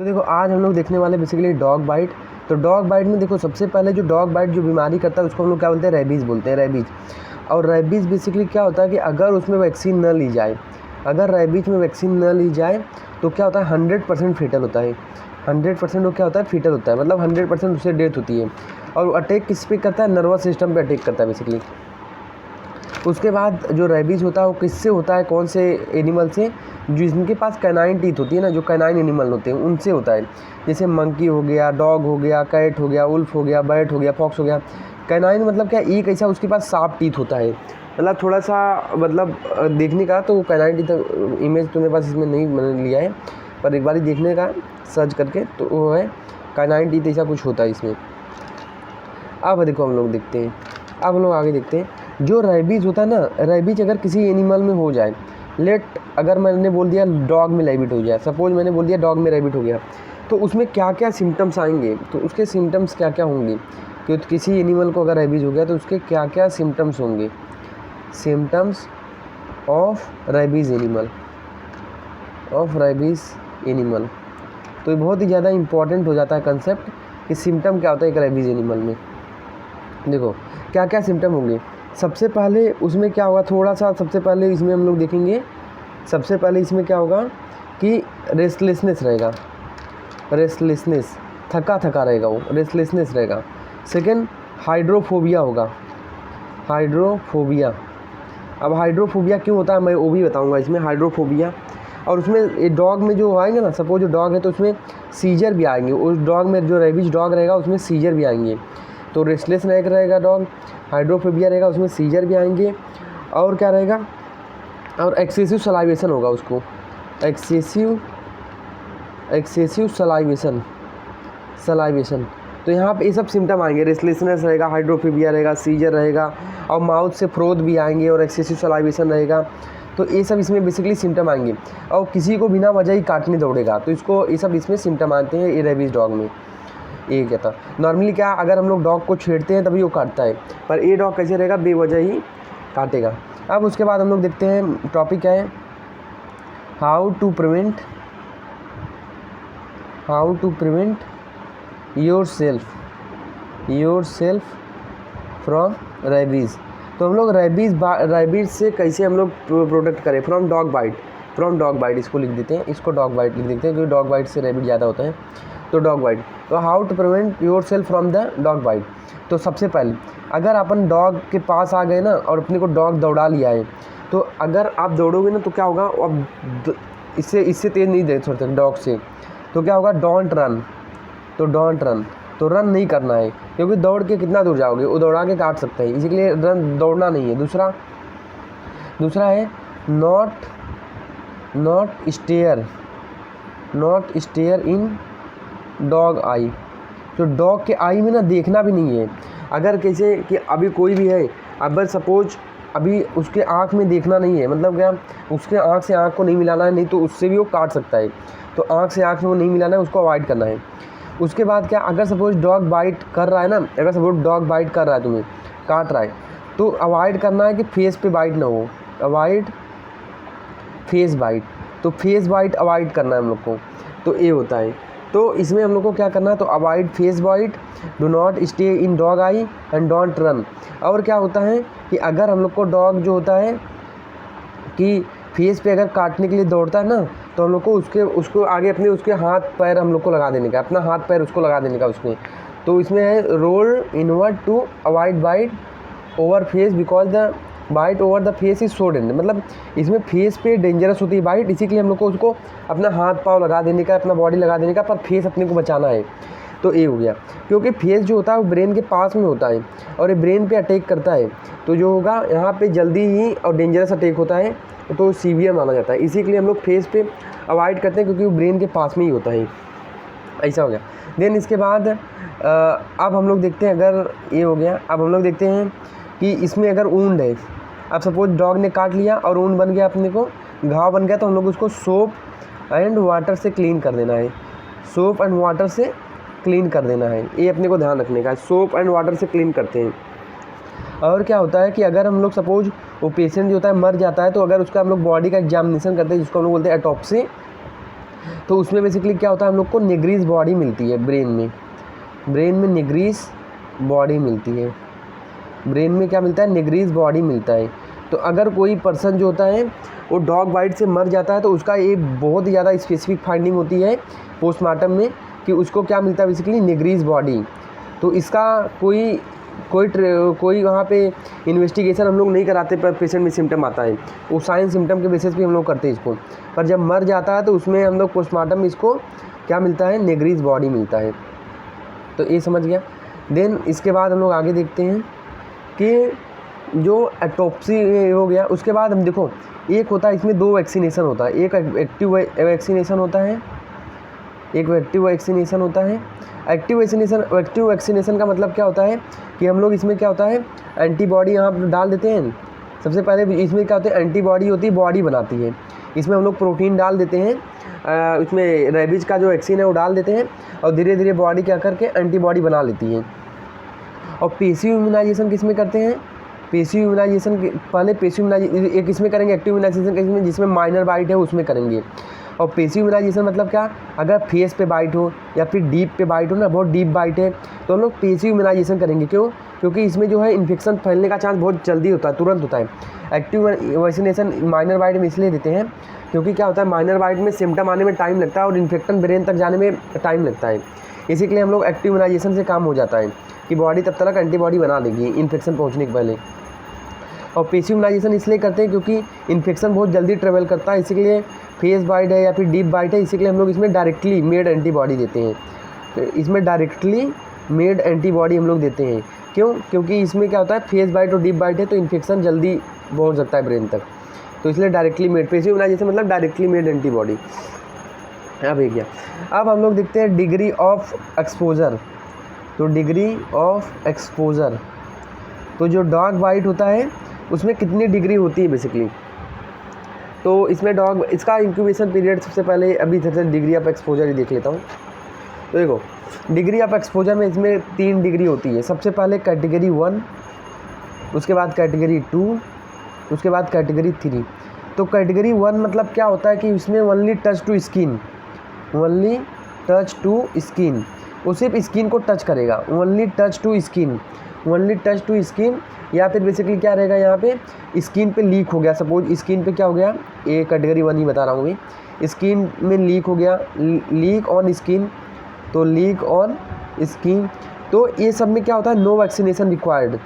तो देखो आज हम लोग देखने वाले बेसिकली डॉग बाइट। तो डॉग बाइट में देखो सबसे पहले जो डॉग बाइट जो बीमारी करता है उसको हम लोग क्या बोलते हैं, रेबीज़ बोलते हैं, रेबीज़। और रेबीज़ बेसिकली क्या होता है कि अगर उसमें वैक्सीन न ली जाए, अगर रेबीज़ में वैक्सीन न ली जाए तो क्या होता है 100% फेटल होता है। 100% वो क्या होता है, फेटल होता है, मतलब 100% उससे डेथ होती है। और अटैक किस पे करता है, नर्वस सिस्टम पे अटैक करता है बेसिकली। उसके बाद जो रेबीज़ होता है वो किससे होता है, कौन से एनिमल से, जिनके पास कैनाइन टीथ होती है ना, जो कैनाइन एनिमल होते हैं उनसे होता है। जैसे मंकी हो गया, डॉग हो गया, कैट हो गया, उल्फ हो गया, बैट हो गया, फॉक्स हो गया। कैनाइन मतलब क्या, एक ऐसा उसके पास शार्प टीथ होता है, मतलब थोड़ा सा मतलब देखने का तो कैनाइन टीथ इमेज तो मेरे पास इसमें नहीं मैंने लिया है, पर एक बार ही देखने का सर्च करके तो वो है कैनाइन टीथ ऐसा कुछ होता है इसमें। अब देखो हम लोग देखते हैं, अब हम लोग आगे देखते हैं। जो रेबीज़ होता है ना, रेबीज़ अगर किसी एनिमल में हो जाए, अगर मैंने बोल दिया डॉग में रेबिट हो जाए, सपोज मैंने बोल दिया डॉग में रेबिट हो गया, तो उसमें क्या क्या सिम्टम्स आएंगे, तो उसके सिम्टम्स क्या क्या होंगे कि किसी एनिमल को अगर रेबीज़ हो गया तो उसके क्या क्या सिम्टम्स होंगे। Symptoms of rabies animal, of rabies animal. तो ये बहुत ही ज़्यादा इंपॉर्टेंट हो जाता है कंसेप्ट कि सिम्टम क्या होता है एक रेबीज़ एनिमल में। देखो क्या क्या सिम्टम होंगे। सबसे पहले उसमें क्या होगा, थोड़ा सा सबसे पहले इसमें हम लोग देखेंगे, सबसे पहले इसमें क्या होगा कि रेस्टलेसनेस रहेगा, रेस्टलेसनेस, थका थका रहेगा, वो रेस्टलेसनेस रहेगा। सेकंड हाइड्रोफोबिया होगा, हाइड्रोफोबिया। अब हाइड्रोफोबिया क्यों होता है मैं वो भी बताऊंगा इसमें, हाइड्रोफोबिया। और उसमें डॉग में जो आएंगे ना, सपोज जो डॉग है तो उसमें सीजर भी आएंगे, उस डॉग में जो रेबीज डॉग रहेगा उसमें सीजर भी आएंगे। तो रेस्टलेस रहेगा डॉग, हाइड्रोफोबिया रहेगा, उसमें सीजर भी आएंगे। और क्या रहेगा, और एक्सेसिव सलाइवेशन होगा उसको, एक्सेसिव सलाइवेशन। तो यहाँ पे ये सब सिम्टम आएंगे, रेस्टलेसनेस रहेगा, हाइड्रोफोबिया रहेगा, सीजर रहेगा, और माउथ से फ्रोथ भी आएंगे, और एक्सेसिव सलाइवेशन रहेगा। तो ये सब इसमें बेसिकली सिम्टम आएंगे। और किसी को बिना वजह ही काटने दौड़ेगा, तो इसको ये सब इसमें सिम्टम आते हैं ये रेबीज़ डॉग में। ये क्या था, नॉर्मली क्या अगर हम लोग डॉग को छेड़ते हैं तभी वो काटता है, पर ये डॉग कैसे रहेगा, बेवजह ही काटेगा। अब उसके बाद हम लोग देखते हैं टॉपिक क्या है, how to prevent yourself from rabies. तो हम लोग रेबीज़ से कैसे हम लोग प्रोटेक्ट करें, फ्रॉम डॉग बाइट, इसको लिख देते हैं, इसको डॉग बाइट लिख देते हैं क्योंकि डॉग बाइट से रेबीज़ ज़्यादा होता है। तो डॉग बाइट, तो how to prevent yourself from the dog bite. तो सबसे पहले अगर अपन डॉग के पास आ गए ना और अपने को डॉग दौड़ा लिया है, तो अगर आप दौड़ोगे ना तो क्या होगा, अब इससे तेज़ नहीं दे सकते डॉग से, तो क्या होगा, डोंट रन, तो रन नहीं करना है, क्योंकि दौड़ के कितना दूर जाओगे, वो दौड़ा के काट सकते हैं, इसीलिए दौड़ना नहीं है। दूसरा है not stare in dog eye. तो डॉग के आई में ना देखना भी नहीं है। अगर कैसे कि अभी कोई भी है, अगर सपोज अभी उसके आँख में देखना नहीं है, मतलब क्या उसके आँख से आँख को नहीं मिलाना है, नहीं तो उससे भी वो काट सकता है। तो आँख से आँख में वो नहीं मिलाना है, उसको अवॉइड करना है। उसके बाद क्या, अगर सपोज डॉग बाइट कर रहा है ना, अगर सपोज डॉग बाइट कर रहा है, तुम्हें काट रहा है, तो अवॉइड करना है कि फेस पे बाइट ना हो, अवॉइड फेस बाइट। तो फेस बाइट अवॉइड करना है हम लोग को, तो ये होता है। तो इसमें हम लोग को क्या करना है, तो avoid face bite, do not stay in dog eye and don't run. और क्या होता है कि अगर हम लोग को डॉग जो होता है कि फेस पे अगर काटने के लिए दौड़ता है ना, तो हम लोग को उसको आगे अपने उसके हाथ पैर हम लोग को लगा देने का, अपना हाथ पैर उसको लगा देने का उसमें। तो इसमें है roll inward to avoid bite over face because the bite over the face is so danger. मतलब इसमें फेस पे डेंजरस होती है बाइट, इसी के लिए हम लोग को उसको अपना हाथ पाँव लगा देने का, अपना बॉडी लगा देने का, पर फेस अपने को बचाना है। तो ये हो गया, क्योंकि फेस जो होता है वो ब्रेन के पास में होता है और ये ब्रेन पे अटैक करता है, तो जो होगा यहाँ पे जल्दी ही और डेंजरस अटैक होता है, तो सीवियर माना जाता है। इसी के लिए हम लोग फेस पे अवॉइड करते हैं, क्योंकि वो ब्रेन के पास में ही होता है। ऐसा हो गया। देन इसके बाद अब हम लोग देखते हैं, अगर ये हो गया, अब हम लोग देखते हैं कि इसमें अगर वुंड है, अब सपोज डॉग ने काट लिया और वुंड बन गया, अपने को घाव बन गया, तो हम लोग उसको सोप एंड वाटर से क्लीन कर देना है, सोप एंड वाटर से क्लीन कर देना है। ये अपने को ध्यान रखने का है, सोप एंड वाटर से क्लीन करते हैं। और क्या होता है कि अगर हम लोग सपोज वो पेशेंट जो होता है मर जाता है, तो अगर उसका हम लोग बॉडी का एग्जामिनेशन करते हैं, जिसको हम लोग बोलते हैं एटॉप्सी, तो उसमें बेसिकली क्या होता है, हम लोग को निग्रीस बॉडी मिलती है ब्रेन में निग्रीस बॉडी मिलती है। ब्रेन में क्या मिलता है, निग्रीस बॉडी मिलता है। तो अगर कोई पर्सन जो होता है वो डॉग बाइट से मर जाता है तो उसका एक बहुत ही ज़्यादा स्पेसिफिक फाइंडिंग होती है पोस्टमार्टम में कि उसको क्या मिलता है, बेसिकली निग्रीस बॉडी। तो इसका कोई वहाँ पे इन्वेस्टिगेशन हम लोग नहीं कराते, पर पेशेंट में सिम्टम आता है वो साइन सिम्टम के बेसिस पे हम लोग करते हैं इसको। पर जब मर जाता है तो उसमें हम लोग पोस्टमार्टम में इसको क्या मिलता है, निग्रीस बॉडी मिलता है। तो ये समझ गया। देन इसके बाद हम लोग आगे देखते हैं कि जो ऑटोप्सी हो गया, उसके बाद हम देखो एक होता है, इसमें 2 वैक्सीनेशन होता है, एक एक्टिव वैक्सीनेशन होता है, एक एक्टिव वैक्सीनेशन होता है। एक्टिव वैक्सीनेशन का मतलब क्या होता है कि हम लोग इसमें क्या होता है, एंटीबॉडी यहाँ डाल देते हैं। सबसे पहले इसमें क्या होता है, एंटीबॉडी होती है, बॉडी बनाती है। इसमें हम लोग प्रोटीन डाल देते हैं, इसमें रेबीज का जो वैक्सीन है वो डाल देते हैं और धीरे धीरे बॉडी क्या करके एंटीबॉडी बना लेती है। और पैसिव इम्यूनाइजेशन किस में करते हैं, पैसिव इम्यूनाइजेशन पहले पैसिव इम्यूनाइजेशन एक इसमें करेंगे, एक्टिव इम्यूनाइजेशन जिसमें माइनर बाइट है उसमें करेंगे। और पैसिव इम्यूनाइजेशन मतलब क्या, अगर फेस पे बाइट हो या फिर डीप पे बाइट हो ना, बहुत डीप बाइट है तो हम लोग पैसिव इम्यूनाइजेशन करेंगे। क्यों, क्योंकि इसमें जो है इन्फेक्शन फैलने का चांस बहुत जल्दी होता है, तुरंत होता है। एक्टिव वैक्सीनेशन माइनर बाइट में इसलिए देते हैं क्योंकि क्या होता है, माइनर बाइट में सिम्टम आने में टाइम लगता है और इन्फेक्शन ब्रेन तक जाने में टाइम लगता है। इसी के लिए हम लोग एक्टिव इम्यूनाइजेशन से काम हो जाता है कि बॉडी तब तक एंटीबॉडी बना देगी इन्फेक्शन पहुँचने के पहले। और पैसिव इम्यूनाइजेशन इसलिए करते हैं क्योंकि इन्फेक्शन बहुत जल्दी ट्रेवल करता है, इसीलिए फेस बाइट है या फिर डीप बाइट है, इसीलिए हम लोग इसमें डायरेक्टली मेड एंटीबॉडी देते हैं। इसमें डायरेक्टली मेड एंटीबॉडी हम लोग देते हैं। क्यों, क्योंकि इसमें क्या होता है, फेस बाइट और डीप बाइट है तो इन्फेक्शन जल्दी पहुंच सकता है ब्रेन तक, तो इसलिए डायरेक्टली मेड। पैसिव इम्यूनाइजेशन मतलब डायरेक्टली मेड एंटीबॉडी। अब एक गया। अब हम लोग देखते हैं डिग्री ऑफ एक्सपोजर। तो डिग्री ऑफ एक्सपोजर, तो जो डॉग बाइट होता है उसमें कितनी डिग्री होती है बेसिकली। तो इसमें इसका इंक्यूबेशन पीरियड सबसे पहले अभी डिग्री ऑफ एक्सपोजर ही देख लेता हूँ। तो देखो डिग्री ऑफ एक्सपोजर में इसमें 3 डिग्री होती है। सबसे पहले कैटेगरी 1, उसके बाद कैटेगरी 2, उसके बाद कैटेगरी 3। तो कैटेगरी 1 मतलब क्या होता है कि इसमें only touch to skin, only touch to skin, वो सिर्फ स्किन को टच करेगा, only touch to skin, only touch to skin. या फिर बेसिकली क्या रहेगा, यहाँ पे स्किन पे लीक हो गया, सपोज स्किन पे क्या हो गया, ये कैटेगरी 1 ही बता रहा हूँ मैं, स्किन में लीक हो गया, लीक ऑन स्किन, तो लीक ऑन स्किन। तो ये सब में क्या होता है, no vaccination required,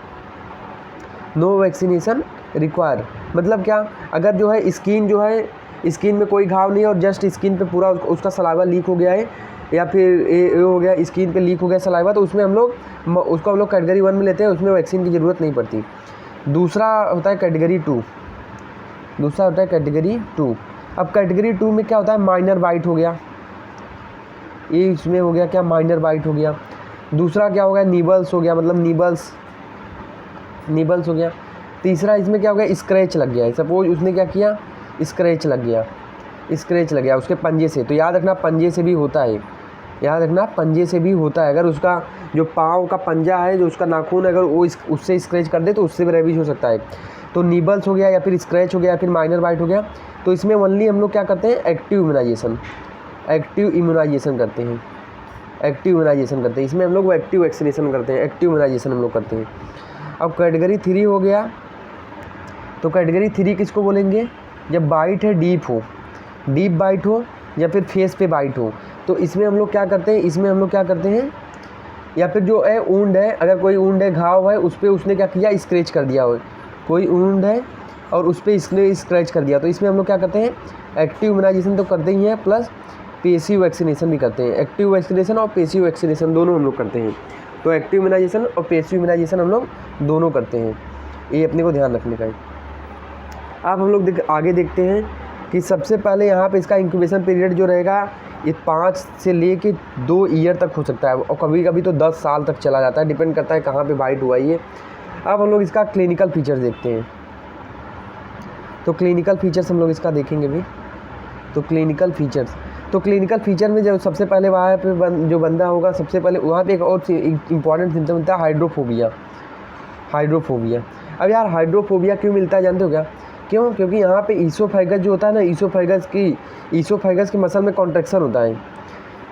no vaccination require. मतलब क्या, अगर जो है स्किन में कोई घाव नहीं है और जस्ट स्किन पे पूरा उसका सलाइवा लीक हो गया है या फिर ये हो गया, स्किन पे लीक हो गया सलाइवा, तो उसमें हम लोग उसको हम लोग कैटेगरी 1 में लेते हैं, उसमें वैक्सीन की ज़रूरत नहीं पड़ती। दूसरा होता है कैटेगरी 2, दूसरा होता है कैटेगरी 2। अब कैटेगरी 2 में क्या होता है, माइनर बाइट हो गया, ये इसमें हो गया क्या, माइनर बाइट हो गया। दूसरा क्या हो गया, नीबल्स हो गया, मतलब नीबल्स हो गया। तीसरा इसमें क्या हो गया, स्क्रैच लग गया है, सपोज उसने क्या किया, स्क्रैच लग गया उसके पंजे से। तो याद रखना पंजे से भी होता है, याद रखना पंजे से भी होता है। अगर उसका जो पाँव का पंजा है, जो उसका नाखून है, अगर वो उससे स्क्रैच कर दे तो उससे भी रेबीज हो सकता है। तो नीबल्स हो गया या फिर स्क्रैच हो गया या फिर माइनर बाइट हो गया। तो इसमें ओनली हम लोग क्या करते हैं, एक्टिव इम्यूनाइजेशन करते हैं। इसमें हम लोग एक्टिव वैक्सीनेशन करते हैं, एक्टिव इम्यूनाइजेशन हम लोग करते हैं। अब कैटेगरी 3 हो गया। तो कैटेगरी 3 किसको बोलेंगे, जब बाइट है डीप बाइट हो या फिर फेस पे बाइट हो। तो इसमें हम लोग क्या करते हैं, या फिर जो है ऊंड है, अगर कोई ऊंड है, घाव है, उस पर उसने क्या किया, स्क्रैच कर दिया हो, कोई ऊंड है और उस पर इसने स्क्रैच कर दिया, तो इसमें हम लोग क्या करते हैं, एक्टिव इम्यूनाइजेशन तो करते ही हैं, प्लस पैसिव वैक्सीनेशन भी करते हैं। एक्टिव वैक्सीनेशन और पैसिव वैक्सीनेशन दोनों हम लोग करते हैं। तो एक्टिव इम्यूनाइजेशन और पैसिव इम्यूनाइजेशन हम लोग दोनों करते हैं, ये अपने को ध्यान रखने का है। अब हम लोग आगे देखते हैं कि सबसे पहले यहाँ पे इसका इंक्यूबेशन पीरियड जो रहेगा ये 5 से लेके 2 ईयर तक हो सकता है और कभी कभी तो 10 साल तक चला जाता है, डिपेंड करता है कहाँ पे बाइट हुआ ये। अब हम लोग इसका क्लिनिकल फीचर्स देखते हैं। तो क्लिनिकल फीचर्स हम लोग इसका देखेंगे भी। तो क्लिनिकल फीचर में जो सबसे पहले वहाँ पे जो बंदा होगा, सबसे पहले वहाँ पे एक और इम्पॉर्टेंट सिम्टम मिलता है, हाइड्रोफोबिया। अब यार हाइड्रोफोबिया क्यों मिलता है जानते हो क्या, क्यों? क्योंकि यहाँ पे ईसोफेगस जो होता है ना, ईसोफेगस की मसल में कॉन्ट्रैक्शन होता है।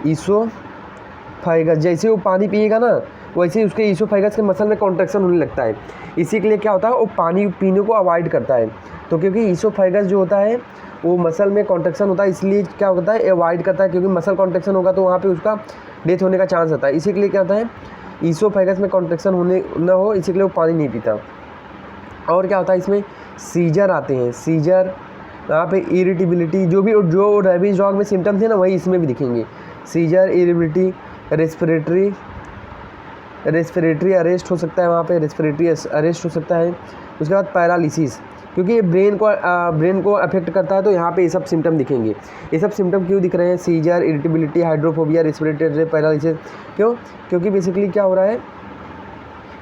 ईसोफेगस, जैसे वो पानी पिएगा ना वैसे ही उसके ईसोफेगस के मसल में कॉन्ट्रैक्शन होने लगता है। इसी के लिए क्या होता है, वो पानी पीने को अवॉइड करता है। तो क्योंकि ईसोफेगस जो होता है वो मसल में कॉन्ट्रैक्शन होता है, इसलिए क्या होता है, अवॉइड करता है, क्योंकि मसल कॉन्ट्रैक्शन होगा तो वहाँ पे उसका डेथ होने का चांस होता है। इसी के लिए क्या होता है, ईसोफेगस में कॉन्ट्रैक्शन होने न हो, इसी के लिए वो पानी नहीं पीता। और क्या होता है, इसमें सीजर आते हैं, सीजर, यहाँ पे इरिटेबिलिटी, जो रेबीज डॉग में सिम्टम्स है ना वही इसमें भी दिखेंगे। सीजर, इरिटेबिलिटी, रेस्पिरेटरी अरेस्ट हो सकता है, वहाँ पे रेस्पिरेटरी अरेस्ट हो सकता है। उसके बाद पैरालिसिस, क्योंकि ये ब्रेन को अफेक्ट करता है, तो यहाँ पे ये सब सिम्टम दिखेंगे। ये सब सिम्टम क्यों दिख रहे हैं, seizure, irritability, hydrophobia, respiratory paralysis, क्यों? क्योंकि बेसिकली क्या हो रहा है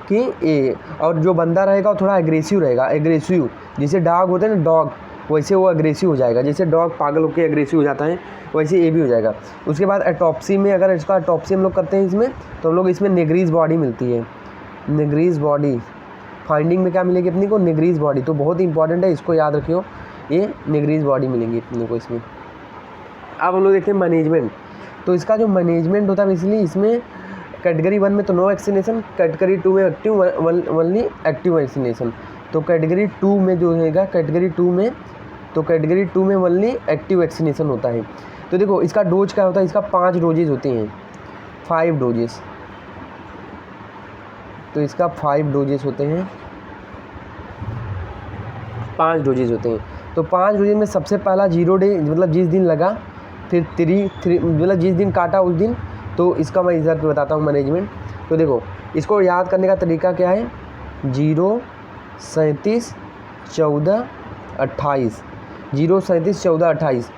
कि ये, और जो बंदा रहेगा वो थोड़ा एग्रेसिव रहेगा, एग्रेसिव, जैसे डॉग होते हैं ना डॉग, वैसे वो एग्रेसिव हो जाएगा। जैसे डॉग पागल होकर एग्रेसिव हो जाता है वैसे ये भी हो जाएगा। उसके बाद ऑटोप्सी में, अगर इसका ऑटोप्सी हम लोग करते हैं इसमें, तो हम लोग इसमें निग्रीज बॉडी मिलती है। निग्रीज बॉडी फाइंडिंग में क्या मिलेगी अपनी को, निग्रीज बॉडी, तो बहुत ही इंपॉर्टेंट है, इसको याद रखियो, ये निग्रीज बॉडी मिलेंगी अपने को इसमें। अब हम लोग देखते हैं मैनेजमेंट। तो इसका जो मैनेजमेंट होता है इसलिए इसमें कैटेगरी 1 में तो नो वैक्सीनेशन, कैटेगरी 2 में ओनली एक्टिव वैक्सीनेशन। तो कैटेगरी 2 में जो रहेगा, कैटेगरी 2 में ओनली एक्टिव वैक्सीनेशन होता है। तो देखो इसका डोज क्या होता है, इसका 5 डोजेज होते हैं, 5 डोजेस। तो इसका 5 डोजेस होते हैं, 5 डोजेज होते हैं। तो 5 डोजेज में सबसे पहला 0 डे, मतलब जिस दिन लगा, फिर 3 मतलब जिस दिन काटा उस दिन। तो इसका मैं इधर पे बताता हूँ मैनेजमेंट। तो देखो इसको याद करने का तरीका क्या है, 0, 37, 14, 28, 0, 37, 14, 28।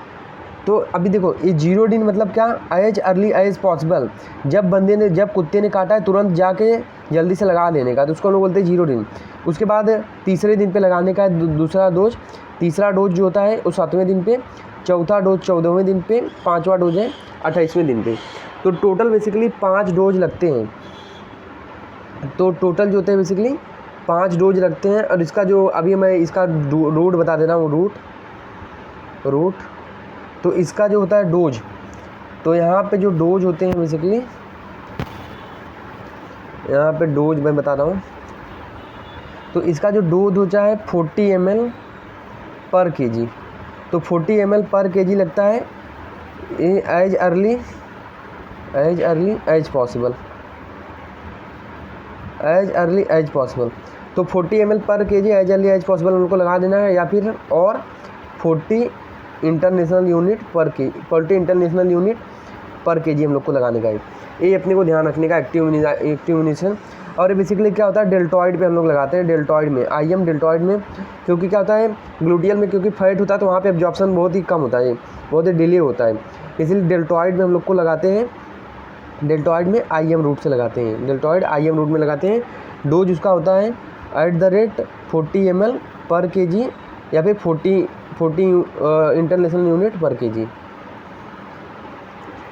तो अभी देखो ये 0 दिन मतलब क्या, एज अर्ली एज पॉसिबल, जब कुत्ते ने काटा है तुरंत जाके जल्दी से लगा लेने का, तो उसको हम लोग बोलते हैं 0 दिन। उसके बाद तीसरे दिन पे लगाने का है दूसरा डोज। तीसरा डोज जो होता है वो 7वें दिन पे, चौथा डोज 14वें दिन पे, 5वां डोज है 28वें दिन पे। तो टोटल बेसिकली 5 डोज लगते हैं। तो टोटल जो होते हैं बेसिकली 5 डोज लगते हैं। और इसका जो अभी मैं इसका रूट बता दे रहा हूँ, रूट। तो इसका जो होता है डोज, तो यहाँ पे जो डोज होते हैं बेसिकली, यहाँ पे डोज मैं बता रहा हूँ। तो इसका जो डोज होता है 40 ml पर kg। तो 40 ml पर kg लगता है एज अर्ली एज पॉसिबल, तो 40 ml पर kg as early as possible उनको लगा देना है, या फिर और 40 इंटरनेशनल यूनिट पर kg हम लोग को लगाने का है। ये अपने को ध्यान रखने का, एक्टिव इम्यूनेशन। और ये बेसिकली क्या होता है, डेल्टॉइड पे हम लोग लगाते हैं, डेल्टॉइड में, IM डेल्टॉइड में, क्योंकि क्या होता है ग्लूटियल में, क्योंकि फैट होता है तो वहाँ पे एब्जॉर्प्शन बहुत ही कम होता है, बहुत ही डिले होता है, इसलिए डेल्टॉइड में हम लोग को लगाते हैं। डेल्टॉइड में IM रूट से लगाते हैं, डेल्टॉइड IM रूट में लगाते हैं। डोज उसका होता है @ 40 ml पर kg, या फिर 40 इंटरनेशनल यूनिट पर kg।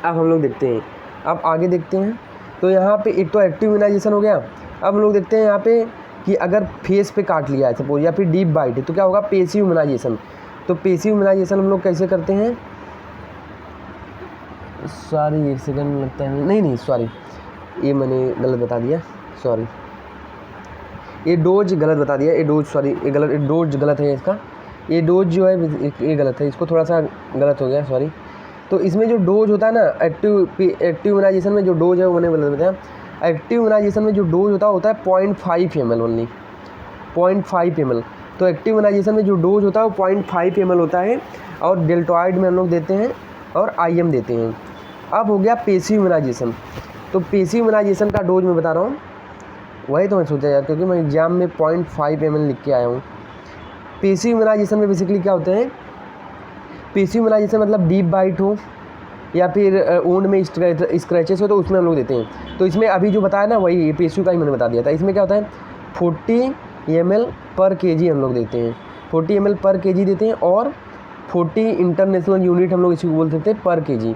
अब हम लोग देखते हैं, अब आगे देखते हैं। तो यहाँ पे एक तो एक्टिव इम्यूनाइजेशन हो गया। अब हम लोग देखते हैं यहाँ पे कि अगर फेस पे काट लिया है सपोज, या फिर डीप बाइट है, तो क्या होगा, पैसिव इम्यूनाइजेशन। तो पैसिव इम्यूनाइजेशन हम लोग कैसे करते हैं, सॉरी 1 सेकंड लगता है, नहीं सॉरी, ये मैंने गलत बता दिया, सॉरी, ये डोज गलत बता दिया, ये डोज सॉरी, ये डोज गलत है इसका, ये डोज जो है ये गलत है, इसको थोड़ा सा गलत हो गया, सॉरी। तो इसमें जो डोज होता है ना, एक्टिव इम्यूनाइजेशन में जो डोज है वो मैंने गलत बताया। एक्टिव इम्यूनाइजेशन में जो डोज होता है 0.5 ml ओनली, 0.5 ml। तो एक्टिव इम्यूनाइजेशन में जो डोज होता है वो 0.5 ml होता है, और डेल्टॉइड में हम लोग देते हैं और IM देते हैं। अब हो गया पैसिव इम्यूनाइजेशन। तो पैसिव इम्यूनाइजेशन का डोज मैं बता रहा हूँ, वही तो मैं सोचा यार, क्योंकि मैं एग्जाम में 0.5 ml लिख के आया हूँ। पैसिव इम्यूनाइजेशन में बेसिकली क्या होते हैं, पैसिव इम्यूनाइजेशन मतलब डीप बाइट हो या फिर वुंड में स्क्रैचेस हो, तो उसमें हम लोग देते हैं। तो इसमें अभी जो बताया ना वही पैसिव का ही मैंने बता दिया था। इसमें क्या होता है 40 ml पर kg हम लोग देते हैं, 40 ml पर kg देते हैं, और 40 इंटरनेशनल यूनिट हम लोग इसको बोल सकते हैं पर kg।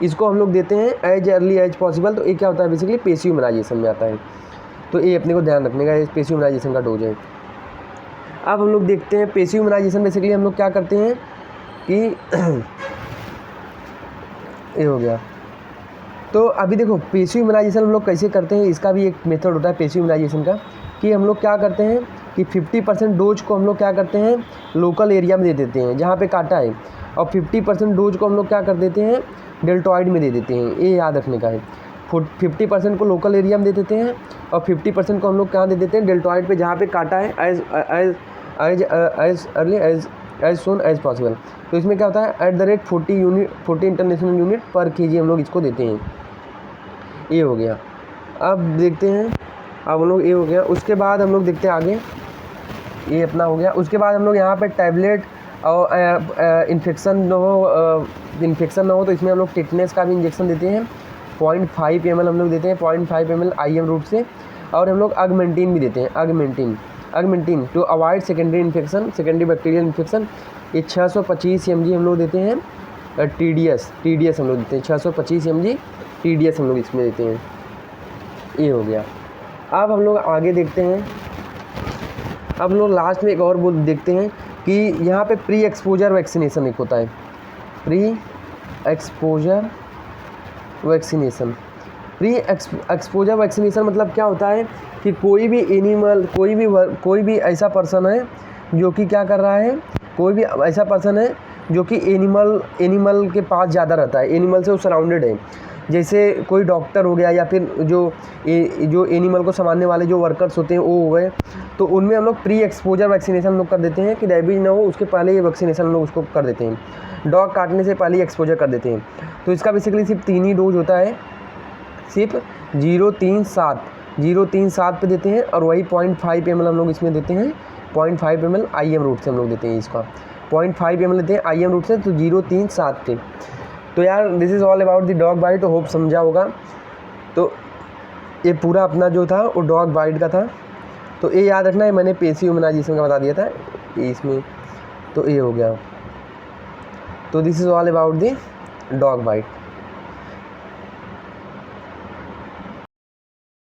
इसको हम लोग देते हैं एज अर्ली एज पॉसिबल। तो ये क्या होता है बेसिकली पैसिव इम्यूनाइजेशन में आता है। तो ये अपने को ध्यान रखने का, पैसिव इम्यूनाइजेशन का डोज है। अब हम लोग देखते हैं पैसिव इम्यूनाइजेशन। बेसिकली हम लोग क्या करते हैं कि ये हो गया। तो अभी देखो पैसिव इम्यूनाइजेशन हम लोग कैसे करते हैं, इसका भी एक मेथड होता है पैसिव इम्यूनाइजेशन का, कि हम लोग क्या करते हैं कि 50% डोज को हम लोग क्या करते हैं लोकल एरिया में दे देते हैं जहाँ पे काटा है, और 50% डोज को हम लोग क्या कर देते हैं डेल्टॉइड में दे देते हैं। ये याद रखने का है, 50% को लोकल एरिया में दे देते हैं और 50% को हम लोग कहाँ दे देते हैं डेल्टॉइड पे जहाँ पे काटा है as early as soon as possible. तो इसमें क्या होता है @40 इंटरनेशनल यूनिट पर केजी हम लोग इसको देते हैं। ये हो गया। अब देखते हैं, अब हम लोग ये हो गया, उसके बाद हम लोग देखते हैं आगे, ये अपना हो गया। उसके बाद हम लोग यहाँ पे टैबलेट और इन्फेक्शन न हो तो इसमें हम लोग टिटनेस का भी इंजेक्शन देते हैं। 0.5 ml हम लोग देते हैं, 0.5 ml IM रूट से। और हम लोग अगमेंटिन भी देते हैं, Augmentin to avoid secondary bacterial infection. ये 625 mg हम लोग देते हैं। TDS हम लोग देते हैं 625 mg TDS हम लोग इसमें देते हैं। ये हो गया। अब हम लोग आगे देखते हैं, अब लोग लास्ट में एक और देखते हैं कि यहाँ पे प्री एक्सपोजर वैक्सीनेशन एक होता है। प्री एक्सपोजर वैक्सीनेशन मतलब क्या होता है कि कोई भी एनिमल, कोई भी ऐसा पर्सन है जो कि क्या कर रहा है, कोई भी ऐसा पर्सन है जो कि एनिमल के पास ज़्यादा रहता है, एनिमल से वो सराउंडेड है। जैसे कोई डॉक्टर हो गया या फिर जो एनिमल को संभालने वाले जो वर्कर्स होते हैं वो हो गए, तो उनमें हम लोग प्री एक्सपोजर वैक्सीनेशन हम लोग कर देते हैं कि रेबीज ना हो उसके पहले ये वैक्सीनेशन हम लोग उसको कर देते हैं। डॉग काटने से पहले एक्सपोजर कर देते हैं। तो इसका बेसिकली सिर्फ 3 ही डोज होता है, सिर्फ 0.3/7 पे देते हैं, और वही 0.5 ml हम लोग इसमें देते हैं। 0.5 ml IM रूट से हम लोग देते हैं इसका, 0.5 ml देते हैं IM रूट से, तो 0.3/7 पे। तो यार this is all about the dog bite. Hope समझा होगा। तो ये पूरा अपना जो था वो डॉग बाइट का था। तो ये याद रखना है, मैंने पैसिव इम्यूनाइजेशन का बता दिया था इसमें। तो ये हो गया। तो this is all about the dog bite.